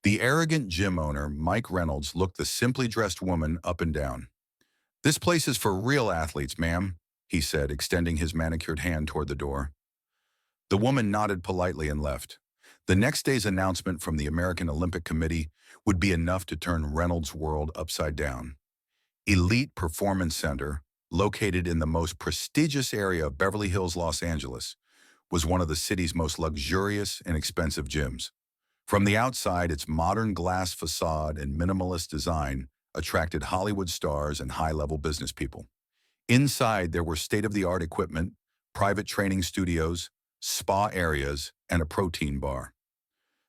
The arrogant gym owner, Mike Reynolds, looked the simply dressed woman up and down. "This place is for real athletes, ma'am," he said, extending his manicured hand toward the door. The woman nodded politely and left. The next day's announcement from the American Olympic Committee would be enough to turn Reynolds' world upside down. Elite Performance Center, located in the most prestigious area of Beverly Hills, Los Angeles, was one of the city's most luxurious and expensive gyms. From the outside, its modern glass facade and minimalist design attracted Hollywood stars and high-level business people. Inside, there were state-of-the-art equipment, private training studios, spa areas, and a protein bar.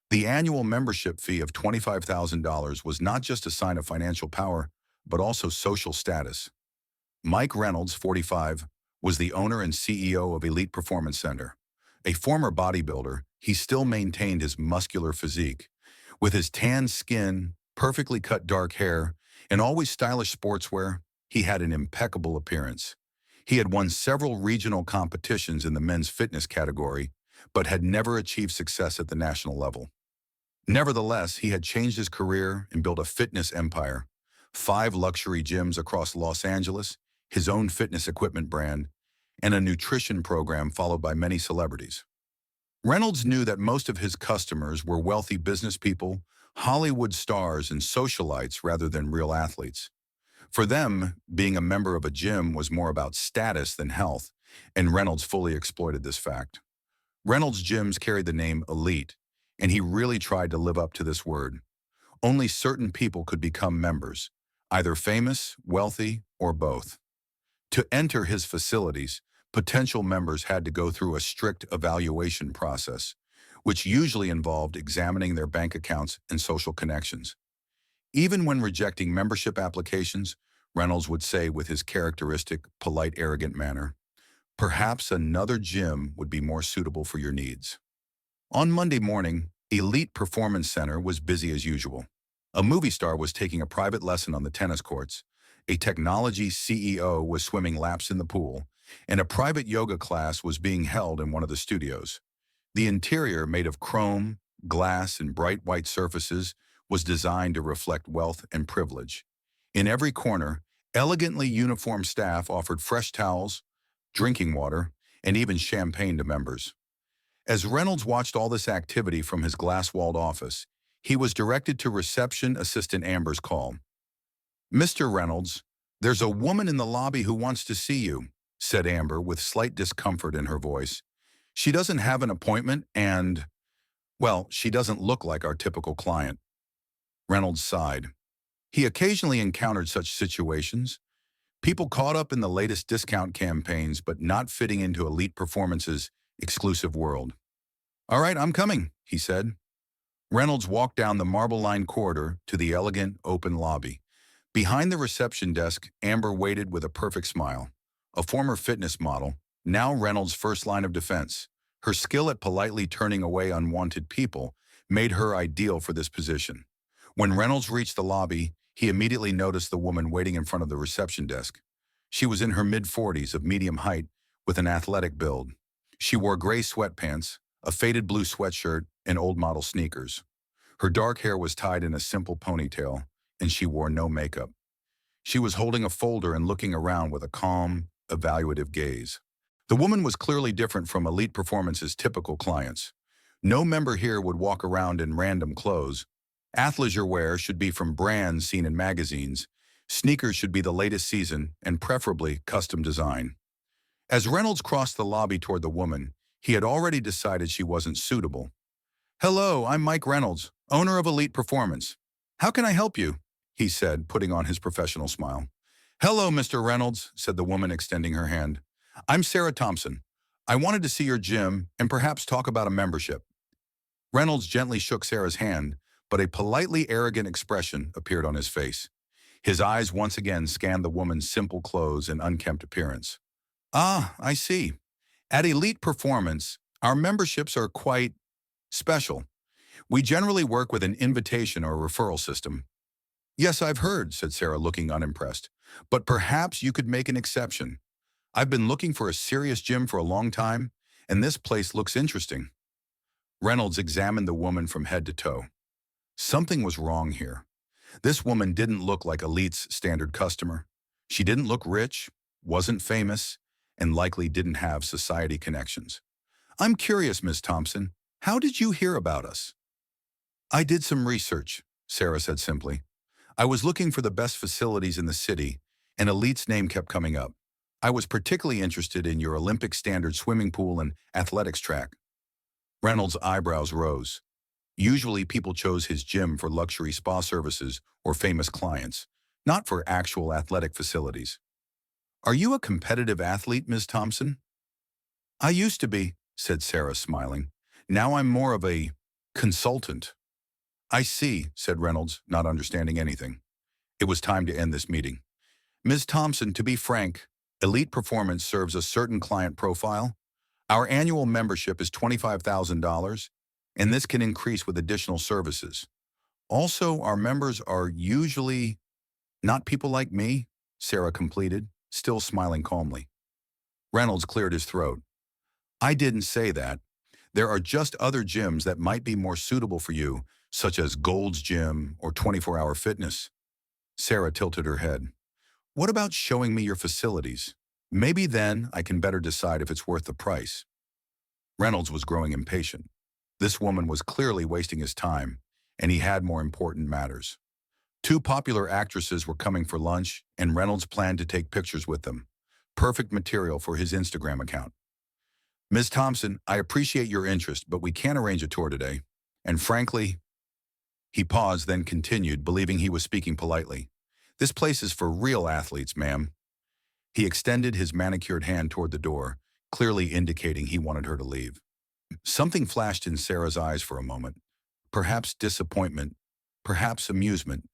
The annual membership fee of $25,000 was not just a sign of financial power, but also social status. Mike Reynolds, 45, was the owner and CEO of Elite Performance Center. A former bodybuilder, he still maintained his muscular physique. With his tan skin, perfectly cut dark hair, and always stylish sportswear, he had an impeccable appearance. He had won several regional competitions in the men's fitness category, but had never achieved success at the national level. Nevertheless, he had changed his career and built a fitness empire. 5 luxury gyms across Los Angeles, his own fitness equipment brand, and a nutrition program followed by many celebrities. Reynolds knew that most of his customers were wealthy business people, Hollywood stars, and socialites rather than real athletes. For them, being a member of a gym was more about status than health, and Reynolds fully exploited this fact. Reynolds' gyms carried the name Elite, and he really tried to live up to this word. Only certain people could become members, either famous, wealthy, or both. To enter his facilities, potential members had to go through a strict evaluation process, which usually involved examining their bank accounts and social connections. Even when rejecting membership applications, Reynolds would say with his characteristic, polite, arrogant manner, "Perhaps another gym would be more suitable for your needs." On Monday morning, Elite Performance Center was busy as usual. A movie star was taking a private lesson on the tennis courts, a technology CEO was swimming laps in the pool, and a private yoga class was being held in one of the studios. The interior, made of chrome, glass, and bright white surfaces, was designed to reflect wealth and privilege. In every corner, elegantly uniformed staff offered fresh towels, drinking water, and even champagne to members. As Reynolds watched all this activity from his glass-walled office, he was directed to reception assistant Amber's call. "Mr. Reynolds, there's a woman in the lobby who wants to see you," said Amber with slight discomfort in her voice. "She doesn't have an appointment and, well, she doesn't look like our typical client." Reynolds sighed. He occasionally encountered such situations. People caught up in the latest discount campaigns but not fitting into Elite Performance's exclusive world. "All right, I'm coming," he said. Reynolds walked down the marble-lined corridor to the elegant, open lobby. Behind the reception desk, Amber waited with a perfect smile. A former fitness model, now Reynolds' first line of defense, her skill at politely turning away unwanted people made her ideal for this position. When Reynolds reached the lobby, he immediately noticed the woman waiting in front of the reception desk. She was in her mid-40s, of medium height, with an athletic build. She wore gray sweatpants, a faded blue sweatshirt, and old-model sneakers. Her dark hair was tied in a simple ponytail, and she wore no makeup. She was holding a folder and looking around with a calm, evaluative gaze. The woman was clearly different from Elite Performance's typical clients. No member here would walk around in random clothes. Athleisure wear should be from brands seen in magazines. Sneakers should be the latest season, and preferably custom design. As Reynolds crossed the lobby toward the woman, he had already decided she wasn't suitable. "Hello, I'm Mike Reynolds, owner of Elite Performance. How can I help you?" he said, putting on his professional smile. "Hello, Mr. Reynolds," said the woman, extending her hand. "I'm Sarah Thompson. I wanted to see your gym and perhaps talk about a membership." Reynolds gently shook Sarah's hand, but a politely arrogant expression appeared on his face. His eyes once again scanned the woman's simple clothes and unkempt appearance. "Ah, I see. At Elite Performance, our memberships are quite special. We generally work with an invitation or referral system." "Yes, I've heard," said Sarah, looking unimpressed. "But perhaps you could make an exception. I've been looking for a serious gym for a long time, and this place looks interesting." Reynolds examined the woman from head to toe. Something was wrong here. This woman didn't look like Elite's standard customer. She didn't look rich, wasn't famous, and likely didn't have society connections. I'm curious, Miss Thompson, how did you hear about us? I did some research, Sarah said simply. I was looking for the best facilities in the city, and Elite's name kept coming up. I was particularly interested in your Olympic standard swimming pool and athletics track. Reynolds' eyebrows rose. Usually people chose his gym for luxury spa services or famous clients, not for actual athletic facilities. Are you a competitive athlete, Ms. Thompson? I used to be, said Sarah, smiling. Now I'm more of a consultant. I see, said Reynolds, not understanding anything. It was time to end this meeting. Ms. Thompson, to be frank, Elite Performance serves a certain client profile. Our annual membership is $25,000, and this can increase with additional services. Also, our members are usually not people like me, Sarah completed, still smiling calmly. Reynolds cleared his throat. I didn't say that. There are just other gyms that might be more suitable for you, such as Gold's Gym or 24-Hour Fitness. Sarah tilted her head. What about showing me your facilities? Maybe then I can better decide if it's worth the price. Reynolds was growing impatient. This woman was clearly wasting his time, and he had more important matters. Two popular actresses were coming for lunch, and Reynolds planned to take pictures with them. Perfect material for his Instagram account. Ms. Thompson, I appreciate your interest, but we can't arrange a tour today. And frankly, he paused, then continued, believing he was speaking politely. This place is for real athletes, ma'am. He extended his manicured hand toward the door, clearly indicating he wanted her to leave. Something flashed in Sarah's eyes for a moment. Perhaps disappointment, perhaps amusement,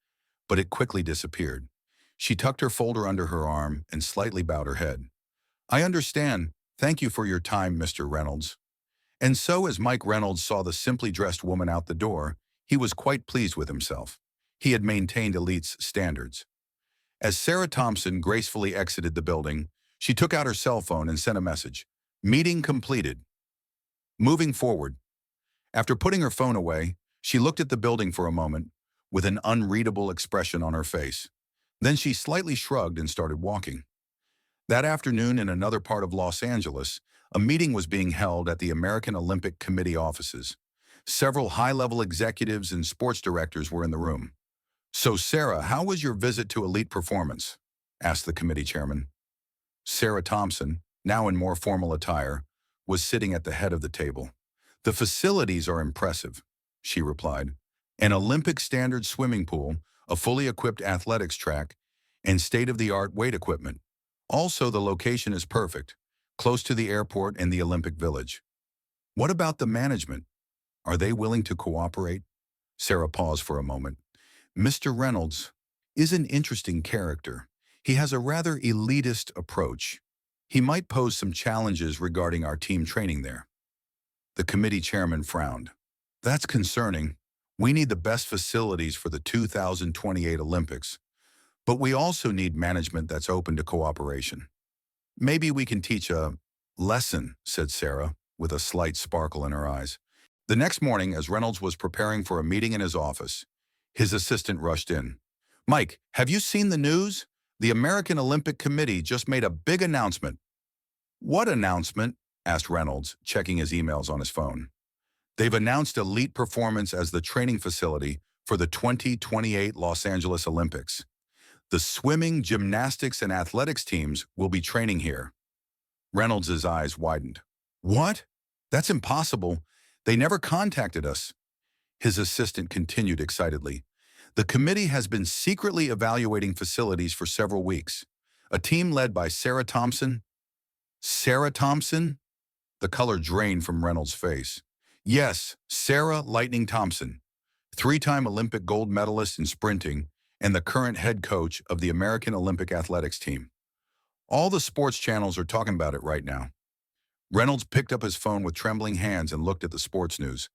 but it quickly disappeared. She tucked her folder under her arm and slightly bowed her head. I understand. Thank you for your time, Mr. Reynolds. And so as Mike Reynolds saw the simply dressed woman out the door, he was quite pleased with himself. He had maintained Elite's standards. As Sarah Thompson gracefully exited the building, she took out her cell phone and sent a message. Meeting completed. Moving forward. After putting her phone away, she looked at the building for a moment, with an unreadable expression on her face. Then she slightly shrugged and started walking. That afternoon in another part of Los Angeles, a meeting was being held at the American Olympic Committee offices. Several high-level executives and sports directors were in the room. So, Sarah, how was your visit to Elite Performance? Asked the committee chairman. Sarah Thompson, now in more formal attire, was sitting at the head of the table. The facilities are impressive, she replied. An Olympic standard swimming pool, a fully equipped athletics track, and state-of-the-art weight equipment. Also, the location is perfect, close to the airport and the Olympic Village. What about the management? Are they willing to cooperate? Sarah paused for a moment. Mr. Reynolds is an interesting character. He has a rather elitist approach. He might pose some challenges regarding our team training there. The committee chairman frowned. That's concerning. We need the best facilities for the 2028 Olympics. But we also need management that's open to cooperation. Maybe we can teach a lesson, said Sarah, with a slight sparkle in her eyes. The next morning, as Reynolds was preparing for a meeting in his office, his assistant rushed in. Mike, have you seen the news? The American Olympic Committee just made a big announcement. What announcement? Asked Reynolds, checking his emails on his phone. They've announced Elite Performance as the training facility for the 2028 Los Angeles Olympics. The swimming, gymnastics, and athletics teams will be training here. Reynolds' eyes widened. What? That's impossible. They never contacted us. His assistant continued excitedly. The committee has been secretly evaluating facilities for several weeks. A team led by Sarah Thompson. Sarah Thompson? The color drained from Reynolds' face. Yes, Sarah Lightning Thompson, three-time Olympic gold medalist in sprinting and the current head coach of the American Olympic Athletics team. All the sports channels are talking about it right now. Reynolds picked up his phone with trembling hands and looked at the sports news.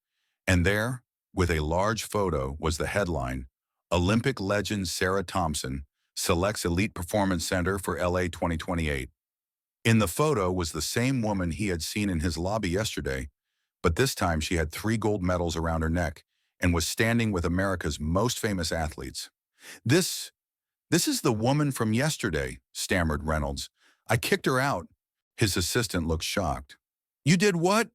And there, with a large photo, was the headline, Olympic legend Sarah Thompson selects Elite Performance Center for LA 2028. In the photo was the same woman he had seen in his lobby yesterday, but this time she had 3 gold medals around her neck and was standing with America's most famous athletes. This, this is the woman from yesterday, stammered Reynolds. I kicked her out. His assistant looked shocked. You did what?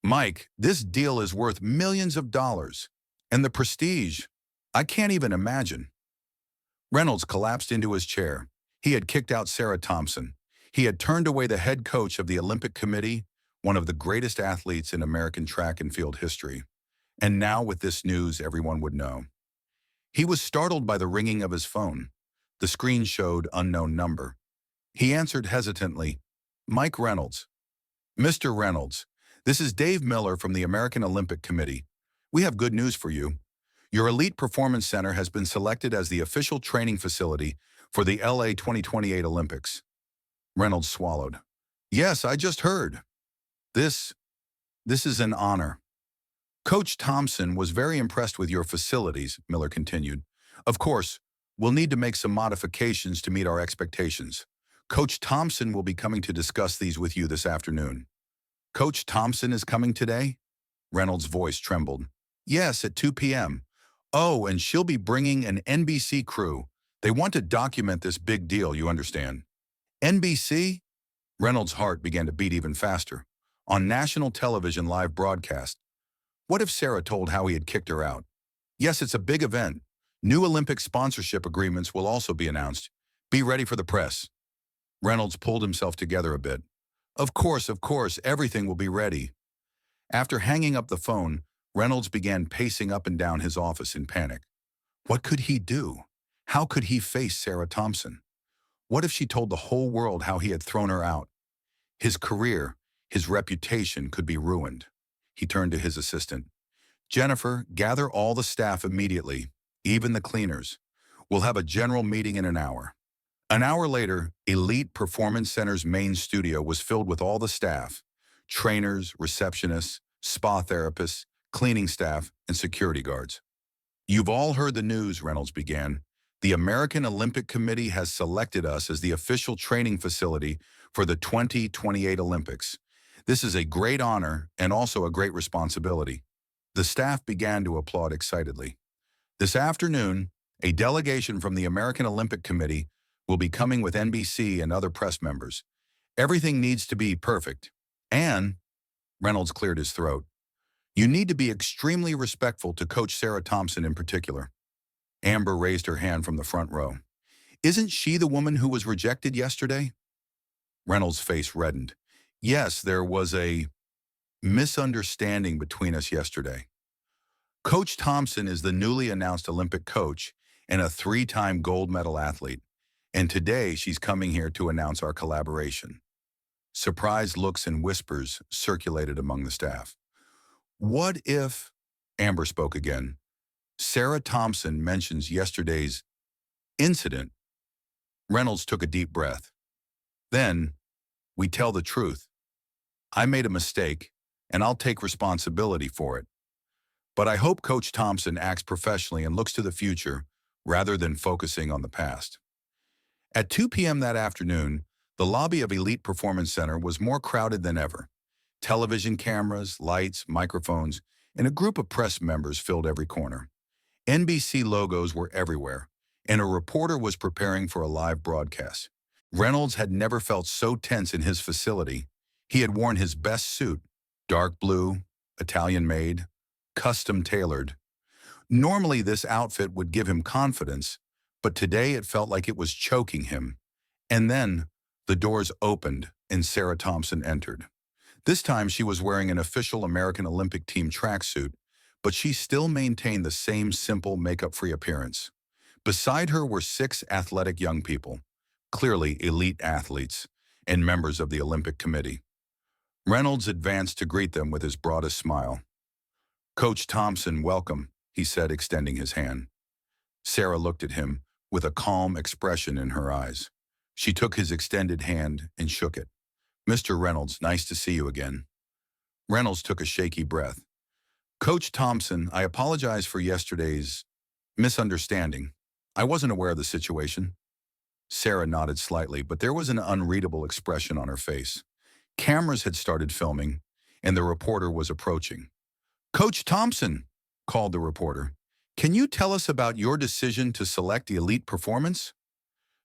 Mike, this deal is worth millions of dollars. And the prestige, I can't even imagine. Reynolds collapsed into his chair. He had kicked out Sarah Thompson. He had turned away the head coach of the Olympic Committee, one of the greatest athletes in American track and field history. And now with this news, everyone would know. He was startled by the ringing of his phone. The screen showed unknown number. He answered hesitantly, Mike Reynolds. Mr. Reynolds, this is Dave Miller from the American Olympic Committee. We have good news for you. Your Elite Performance Center has been selected as the official training facility for the LA 2028 Olympics. Reynolds swallowed. Yes, I just heard. This is an honor. Coach Thompson was very impressed with your facilities, Miller continued. Of course, we'll need to make some modifications to meet our expectations. Coach Thompson will be coming to discuss these with you this afternoon. Coach Thompson is coming today? Reynolds' voice trembled. Yes, at 2 p.m. Oh, and she'll be bringing an NBC crew. They want to document this big deal, you understand. NBC? Reynolds' heart began to beat even faster. On national television live broadcast. What if Sarah told how he had kicked her out? Yes, it's a big event. New Olympic sponsorship agreements will also be announced. Be ready for the press. Reynolds pulled himself together a bit. Of course, everything will be ready. After hanging up the phone, Reynolds began pacing up and down his office in panic. What could he do? How could he face Sarah Thompson? What if she told the whole world how he had thrown her out? His career, his reputation could be ruined. He turned to his assistant. Jennifer, gather all the staff immediately, even the cleaners. We'll have a general meeting in an hour. An hour later, Elite Performance Center's main studio was filled with all the staff, trainers, receptionists, spa therapists, cleaning staff, and security guards. You've all heard the news, Reynolds began. The American Olympic Committee has selected us as the official training facility for the 2028 Olympics. This is a great honor and also a great responsibility. The staff began to applaud excitedly. This afternoon, a delegation from the American Olympic Committee will be coming with NBC and other press members. Everything needs to be perfect. And, Reynolds cleared his throat, you need to be extremely respectful to Coach Sarah Thompson in particular. Amber raised her hand from the front row. Isn't she the woman who was rejected yesterday? Reynolds' face reddened. Yes, there was a misunderstanding between us yesterday. Coach Thompson is the newly announced Olympic coach and a three-time gold medal athlete. And today she's coming here to announce our collaboration. Surprised looks and whispers circulated among the staff. What if, Amber spoke again, Sarah Thompson mentions yesterday's incident? Reynolds took a deep breath. Then, we tell the truth. I made a mistake, and I'll take responsibility for it. But I hope Coach Thompson acts professionally and looks to the future rather than focusing on the past. At 2 p.m. that afternoon, the lobby of Elite Performance Center was more crowded than ever. Television cameras, lights, microphones, and a group of press members filled every corner. NBC logos were everywhere, and a reporter was preparing for a live broadcast. Reynolds had never felt so tense in his facility. He had worn his best suit, dark blue, Italian-made, custom-tailored. Normally, this outfit would give him confidence, but today it felt like it was choking him. And then, the doors opened and Sarah Thompson entered. This time she was wearing an official American Olympic team tracksuit, but she still maintained the same simple makeup-free appearance. Beside her were 6 athletic young people, clearly elite athletes, and members of the Olympic Committee. Reynolds advanced to greet them with his broadest smile. Coach Thompson, welcome, he said, extending his hand. Sarah looked at him with a calm expression in her eyes. She took his extended hand and shook it. Mr. Reynolds, nice to see you again. Reynolds took a shaky breath. Coach Thompson, I apologize for yesterday's misunderstanding. I wasn't aware of the situation. Sarah nodded slightly, but there was an unreadable expression on her face. Cameras had started filming, and the reporter was approaching. Coach Thompson, called the reporter. Can you tell us about your decision to select elite performance?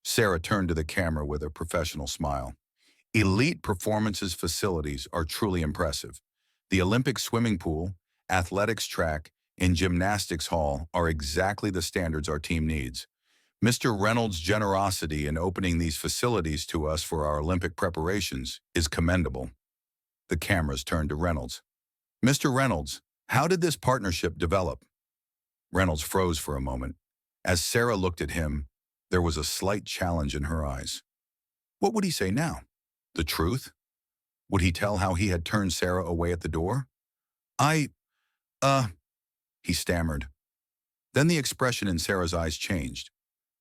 Sarah turned to the camera with a professional smile. Elite Performance's facilities are truly impressive. The Olympic swimming pool, athletics track, and gymnastics hall are exactly the standards our team needs. Mr. Reynolds' generosity in opening these facilities to us for our Olympic preparations is commendable. The cameras turned to Reynolds. Mr. Reynolds, how did this partnership develop? Reynolds froze for a moment. As Sarah looked at him, there was a slight challenge in her eyes. What would he say now? The truth? Would he tell how he had turned Sarah away at the door? I, he stammered. Then the expression in Sarah's eyes changed.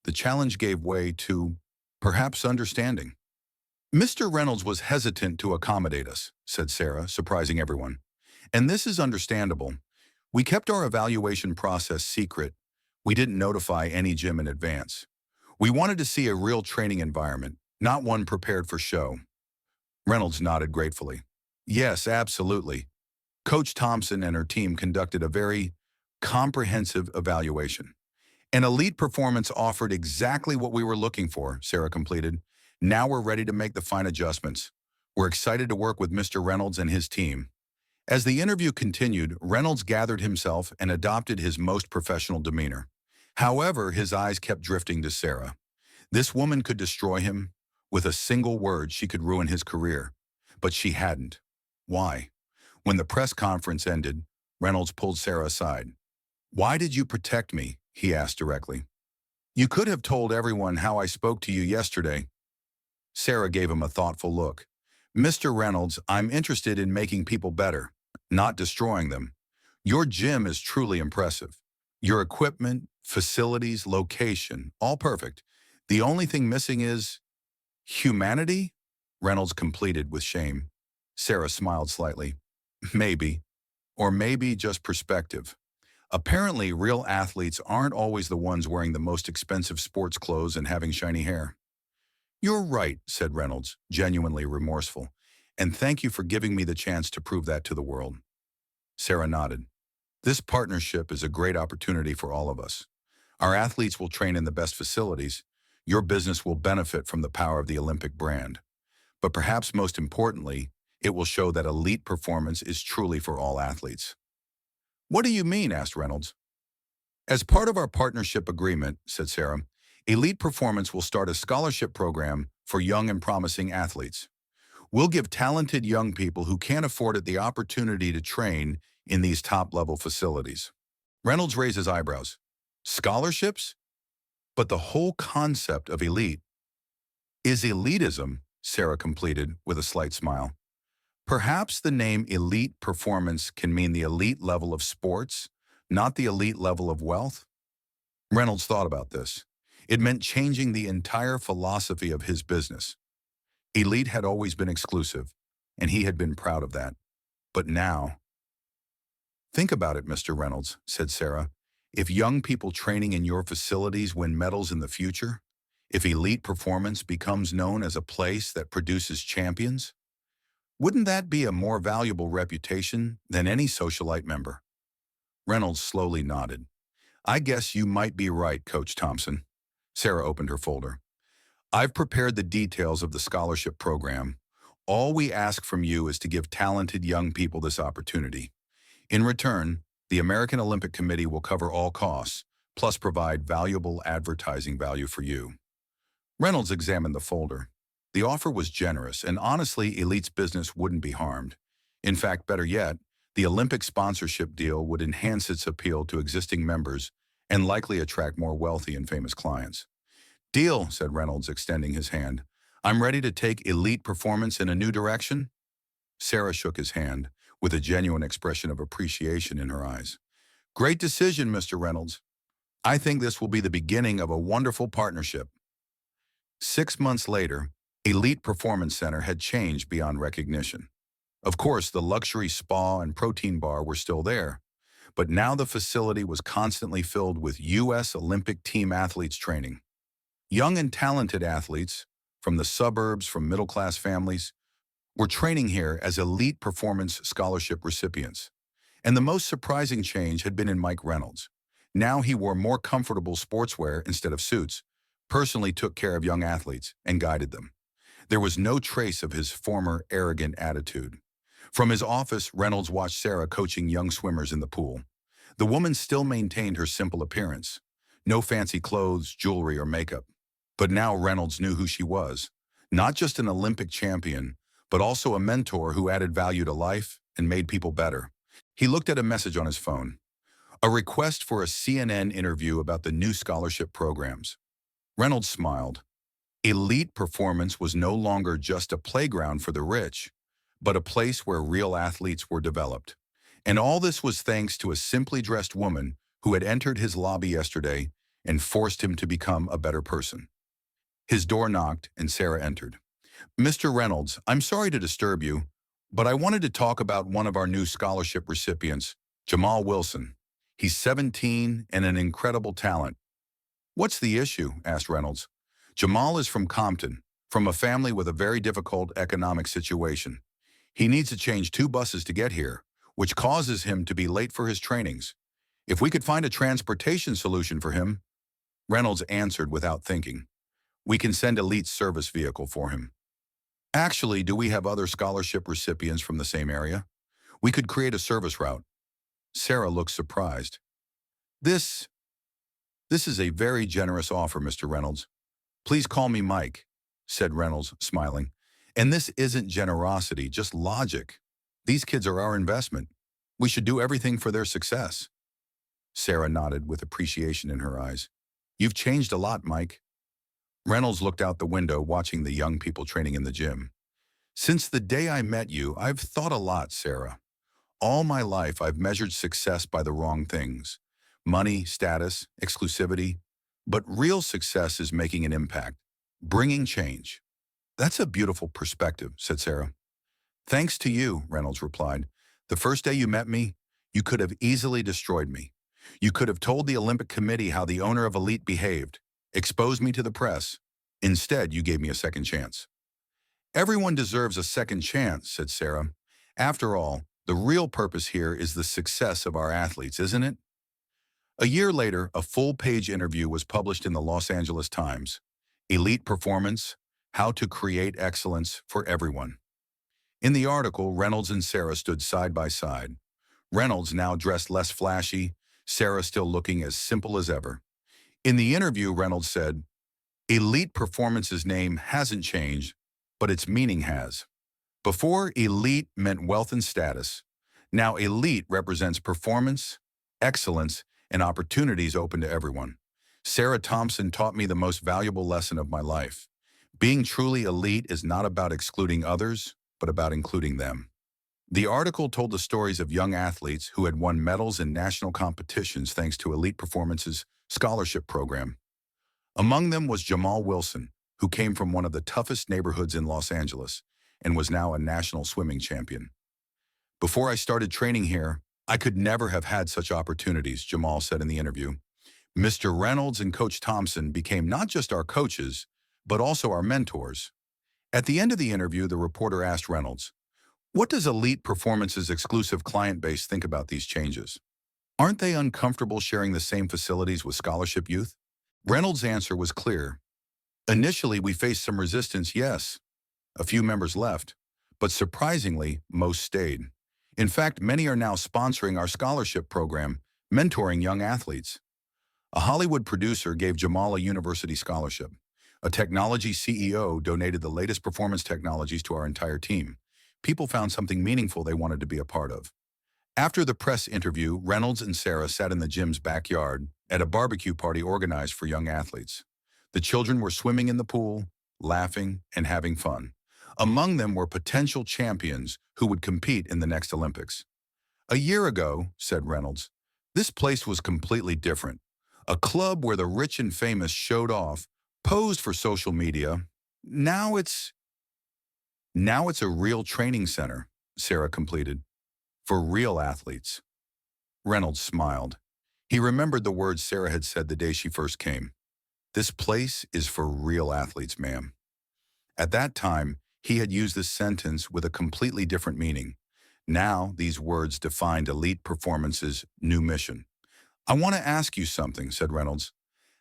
The challenge gave way to, perhaps, understanding. Mr. Reynolds was hesitant to accommodate us, said Sarah, surprising everyone. And this is understandable. We kept our evaluation process secret. We didn't notify any gym in advance. We wanted to see a real training environment, not one prepared for show. Reynolds nodded gratefully. Yes, absolutely. Coach Thompson and her team conducted a very comprehensive evaluation. An elite performance offered exactly what we were looking for, Sarah completed. Now we're ready to make the fine adjustments. We're excited to work with Mr. Reynolds and his team. As the interview continued, Reynolds gathered himself and adopted his most professional demeanor. However, his eyes kept drifting to Sarah. This woman could destroy him. With a single word, she could ruin his career. But she hadn't. Why? When the press conference ended, Reynolds pulled Sarah aside. Why did you protect me? He asked directly. You could have told everyone how I spoke to you yesterday. Sarah gave him a thoughtful look. Mr. Reynolds, I'm interested in making people better, not destroying them. Your gym is truly impressive. Your equipment, facilities, location, all perfect. The only thing missing is humanity? Reynolds completed with shame. Sarah smiled slightly. Maybe. Or maybe just perspective. Apparently, real athletes aren't always the ones wearing the most expensive sports clothes and having shiny hair. You're right, said Reynolds, genuinely remorseful. And thank you for giving me the chance to prove that to the world. Sarah nodded. This partnership is a great opportunity for all of us. Our athletes will train in the best facilities. Your business will benefit from the power of the Olympic brand. But perhaps most importantly, it will show that elite performance is truly for all athletes. What do you mean? Asked Reynolds. As part of our partnership agreement, said Sarah, Elite Performance will start a scholarship program for young and promising athletes. We'll give talented young people who can't afford it the opportunity to train in these top-level facilities. Reynolds raised his eyebrows. Scholarships? But the whole concept of elite is elitism, Sarah completed with a slight smile. Perhaps the name Elite Performance can mean the elite level of sports, not the elite level of wealth? Reynolds thought about this. It meant changing the entire philosophy of his business. Elite had always been exclusive, and he had been proud of that. But now... Think about it, Mr. Reynolds, said Sarah. If young people training in your facilities win medals in the future, if Elite Performance becomes known as a place that produces champions, wouldn't that be a more valuable reputation than any socialite member? Reynolds slowly nodded. I guess you might be right, Coach Thompson. Sarah opened her folder. I've prepared the details of the scholarship program. All we ask from you is to give talented young people this opportunity. In return, the American Olympic Committee will cover all costs, plus provide valuable advertising value for you. Reynolds examined the folder. The offer was generous, and honestly, Elite's business wouldn't be harmed. In fact, better yet, the Olympic sponsorship deal would enhance its appeal to existing members and likely attract more wealthy and famous clients. Deal, said Reynolds, extending his hand. I'm ready to take Elite Performance in a new direction. Sarah shook his hand, with a genuine expression of appreciation in her eyes. Great decision, Mr. Reynolds. I think this will be the beginning of a wonderful partnership. 6 months later, Elite Performance Center had changed beyond recognition. Of course, the luxury spa and protein bar were still there, but now the facility was constantly filled with U.S. Olympic team athletes training. Young and talented athletes, from the suburbs, from middle-class families, were training here as Elite Performance Scholarship recipients. And the most surprising change had been in Mike Reynolds. Now he wore more comfortable sportswear instead of suits, personally took care of young athletes, and guided them. There was no trace of his former arrogant attitude. From his office, Reynolds watched Sarah coaching young swimmers in the pool. The woman still maintained her simple appearance. No fancy clothes, jewelry, or makeup. But now Reynolds knew who she was. Not just an Olympic champion, but also a mentor who added value to life and made people better. He looked at a message on his phone. A request for a CNN interview about the new scholarship programs. Reynolds smiled. Elite performance was no longer just a playground for the rich, but a place where real athletes were developed. And all this was thanks to a simply dressed woman who had entered his lobby yesterday and forced him to become a better person. His door knocked and Sarah entered. "Mr. Reynolds, I'm sorry to disturb you, but I wanted to talk about one of our new scholarship recipients, Jamal Wilson. He's 17 and an incredible talent." "What's the issue?" asked Reynolds. "Jamal is from Compton, from a family with a very difficult economic situation. He needs to change 2 buses to get here, which causes him to be late for his trainings. If we could find a transportation solution for him." Reynolds answered without thinking. "We can send Elite's service vehicle for him." "Actually, do we have other scholarship recipients from the same area? We could create a service route." Sarah looked surprised. This is a very generous offer, Mr. Reynolds. "Please call me Mike," said Reynolds, smiling. "And this isn't generosity, just logic. These kids are our investment. We should do everything for their success." Sarah nodded with appreciation in her eyes. "You've changed a lot, Mike." Reynolds looked out the window, watching the young people training in the gym. "Since the day I met you, I've thought a lot, Sarah. All my life, I've measured success by the wrong things. Money, status, exclusivity. But real success is making an impact, bringing change." "That's a beautiful perspective," said Sarah. "Thanks to you," Reynolds replied. "The first day you met me, you could have easily destroyed me. You could have told the Olympic Committee how the owner of Elite behaved, exposed me to the press. Instead, you gave me a second chance." "Everyone deserves a second chance," said Sarah. "After all, the real purpose here is the success of our athletes, isn't it?" A year later, a full-page interview was published in the Los Angeles Times. Elite Performance: How to Create Excellence for Everyone. In the article, Reynolds and Sarah stood side by side. Reynolds now dressed less flashy, Sarah still looking as simple as ever. In the interview, Reynolds said, "Elite Performance's name hasn't changed, but its meaning has. Before, elite meant wealth and status. Now elite represents performance, excellence, and opportunities open to everyone. Sarah Thompson taught me the most valuable lesson of my life. Being truly elite is not about excluding others, but about including them." The article told the stories of young athletes who had won medals in national competitions thanks to Elite Performance's scholarship program. Among them was Jamal Wilson, who came from one of the toughest neighborhoods in Los Angeles and was now a national swimming champion. "Before I started training here, I could never have had such opportunities," Jamal said in the interview. "Mr. Reynolds and Coach Thompson became not just our coaches, but also our mentors." At the end of the interview, the reporter asked Reynolds, "What does Elite Performance's exclusive client base think about these changes? Aren't they uncomfortable sharing the same facilities with scholarship youth?" Reynolds' answer was clear. "Initially, we faced some resistance, yes. A few members left, but surprisingly, most stayed. In fact, many are now sponsoring our scholarship program, mentoring young athletes. A Hollywood producer gave Jamal a university scholarship. A technology CEO donated the latest performance technologies to our entire team. People found something meaningful they wanted to be a part of." After the press interview, Reynolds and Sarah sat in the gym's backyard at a barbecue party organized for young athletes. The children were swimming in the pool, laughing, and having fun. Among them were potential champions who would compete in the next Olympics. "A year ago," said Reynolds, "this place was completely different. A club where the rich and famous showed off, posed for social media. Now it's a real training center," Sarah completed, "for real athletes." Reynolds smiled. He remembered the words Sarah had said the day she first came. "This place is for real athletes, ma'am." At that time, he had used this sentence with a completely different meaning. Now, these words defined elite performance's new mission. "I want to ask you something," said Reynolds.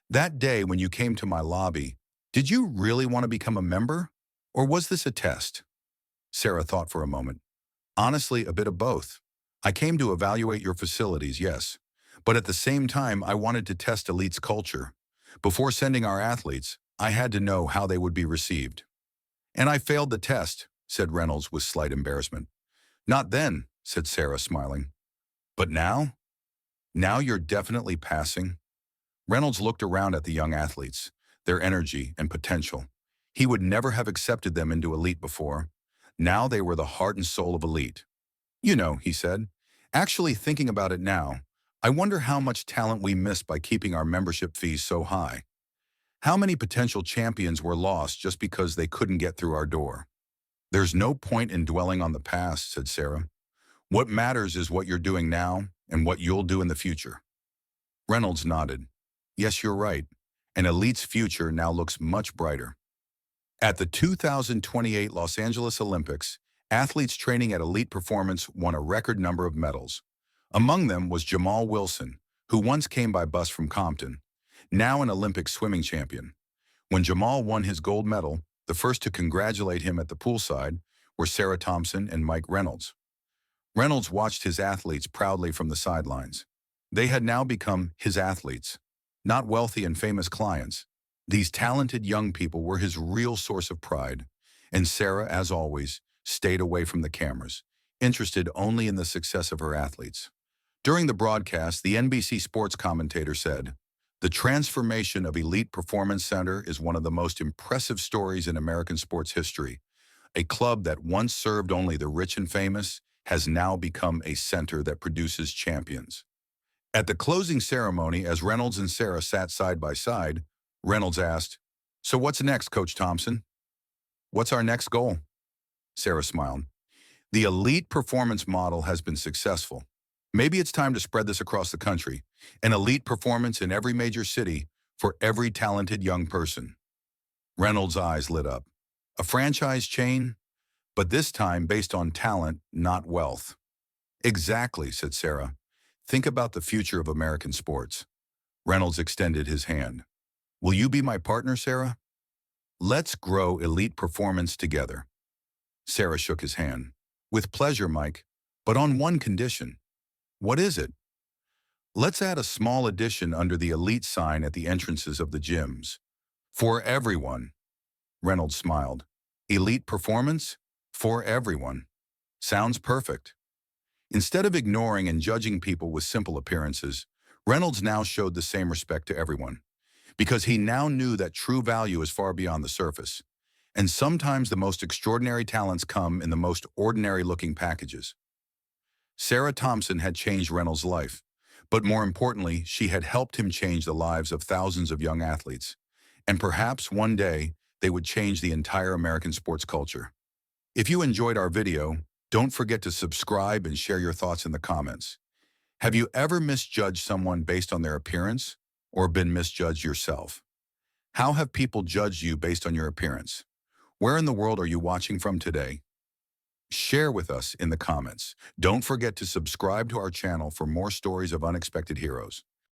"That day when you came to my lobby, did you really want to become a member? Or was this a test?" Sarah thought for a moment. "Honestly, a bit of both. I came to evaluate your facilities, yes. But at the same time, I wanted to test Elite's culture. Before sending our athletes, I had to know how they would be received." "And I failed the test," said Reynolds with slight embarrassment. "Not then," said Sarah, smiling. "But now? Now you're definitely passing?" Reynolds looked around at the young athletes, their energy and potential. He would never have accepted them into Elite before. Now they were the heart and soul of Elite. "You know," he said, "actually thinking about it now, I wonder how much talent we missed by keeping our membership fees so high. How many potential champions were lost just because they couldn't get through our door?" "There's no point in dwelling on the past," said Sarah. "What matters is what you're doing now and what you'll do in the future." Reynolds nodded. "Yes, you're right. And Elite's future now looks much brighter." At the 2028 Los Angeles Olympics, athletes training at Elite Performance won a record number of medals. Among them was Jamal Wilson, who once came by bus from Compton, now an Olympic swimming champion. When Jamal won his gold medal, the first to congratulate him at the poolside were Sarah Thompson and Mike Reynolds. Reynolds watched his athletes proudly from the sidelines. They had now become his athletes, not wealthy and famous clients. These talented young people were his real source of pride, and Sarah, as always, stayed away from the cameras, interested only in the success of her athletes. During the broadcast, the NBC sports commentator said, "The transformation of Elite Performance Center is one of the most impressive stories in American sports history. A club that once served only the rich and famous has now become a center that produces champions." At the closing ceremony, as Reynolds and Sarah sat side by side, Reynolds asked, "So what's next, Coach Thompson?" "What's our next goal?" Sarah smiled. "The Elite Performance model has been successful. Maybe it's time to spread this across the country. An Elite Performance in every major city for every talented young person." Reynolds' eyes lit up. "A franchise chain? But this time based on talent, not wealth." "Exactly," said Sarah. "Think about the future of American sports." Reynolds extended his hand. "Will you be my partner, Sarah? Let's grow Elite Performance together." Sarah shook his hand. "With pleasure, Mike, but on one condition." "What is it?" "Let's add a small addition under the Elite sign at the entrances of the gyms. For everyone." Reynolds smiled. "Elite Performance? For everyone. Sounds perfect." Instead of ignoring and judging people with simple appearances, Reynolds now showed the same respect to everyone, because he now knew that true value is far beyond the surface. And sometimes the most extraordinary talents come in the most ordinary-looking packages. Sarah Thompson had changed Reynolds' life, but more importantly, she had helped him change the lives of thousands of young athletes. And perhaps one day, they would change the entire American sports culture. If you enjoyed our video, don't forget to subscribe and share your thoughts in the comments. Have you ever misjudged someone based on their appearance, or been misjudged yourself? How have people judged you based on your appearance? Where in the world are you watching from today? Share with us in the comments. Don't forget to subscribe to our channel for more stories of unexpected heroes.